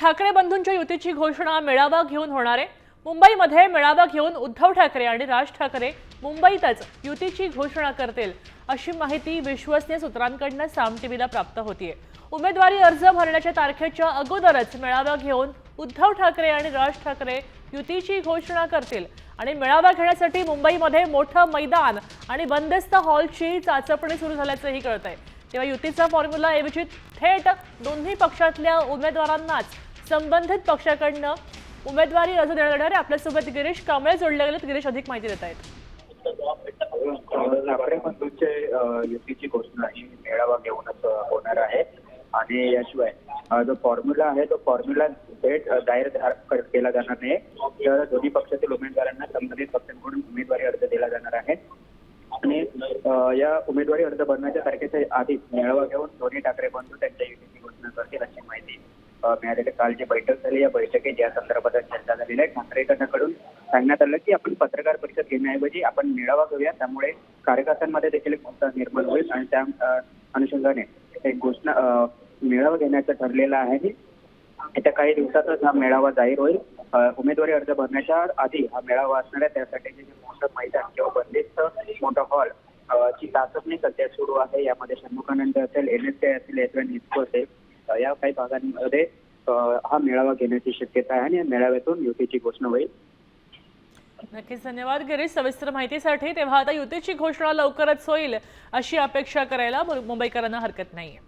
ठाकरे बंधूंच्या युतीची घोषणा मेळावा घेऊन होणार आहे। मुंबईमध्ये मेळावा घेऊन उद्धव ठाकरे आणि राज ठाकरे मुंबईतच युतीची घोषणा करतील अशी माहिती विश्वसनीय सूत्रांकडून साम टीव्हीला प्राप्त होतीये। उमेदवारी अर्ज भरण्याच्या तारखेच्या अगोदरच मेळावा घेऊन उद्धव ठाकरे आणि राज ठाकरे युतीची घोषणा करतील आणि मेळावा घेण्यासाठी मुंबईमध्ये मोठं मैदान आणि बंदिस्त हॉलची चाचपणी सुरू झाल्याचंही कळतंय। तेव्हा युतीचा फॉर्म्युला ऐवजी थेट दोन्ही पक्षातल्या उमेदवारांनाच संबंधित पक्षाकडून उमेदवारी अर्ज देण्यात येणार आहे। आपल्यासोबत गिरीश कांबळे जोडले गेलेत। गिरीश अधिक माहिती देत आहेत। ठाकरे बंधूंचे युतीची घोषणा ही मेळावा घेऊनच होणार आहे आणि याशिवाय जो फॉर्म्युला आहे तो फॉर्म्युला थेट जाहीर केला जाणार नाही, तर दोन्ही पक्षातील उमेदवारांना संबंधित पक्षांकडून उमेदवारी अर्ज दिला जाणार आहे आणि या उमेदवारी अर्ज भरण्याच्या तारखेच्या आधी मेळावा घेऊन दोन्ही ठाकरे बंधू त्यांच्या युतीची घोषणा करतील अशी माहिती मिळालेली। काल जी बैठक झाली या बैठकीत या संदर्भात चर्चा झालेली आहे। ठाकरे गटाकडून सांगण्यात आलं की आपण पत्रकार परिषद घेण्याऐवजी आपण मेळावा घेऊया, त्यामुळे कार्यकर्त्यांमध्ये देखील एक मोठा निर्माण होईल आणि त्या अनुषंगाने एक घोषणा मेळावा घेण्याचं ठरलेलं आहे। येत्या काही दिवसातच हा मेळावा जाहीर होईल। उमेदवारी अर्ज भरण्याच्या आधी हा मेळावा असणार आहे, त्यासाठी जे मोठं मैदान किंवा बंदिस्त मोठा हॉल ची चाचपणी सध्या सुरू आहे। यामध्ये षण्मुखानंद असेल, NSA असेल, यशवंत निस्को असेल, या काही भागांमध्ये हा मेळावा घेण्याची शक्यता आहे आणि या मेळाव्यातून युतीची घोषणा होईल। नक्कीच धन्यवाद गिरीश सविस्तर माहितीसाठी। तेव्हा आता युतीची घोषणा लवकरच होईल अशी अपेक्षा करायला मुंबईकरांना हरकत नाहीये।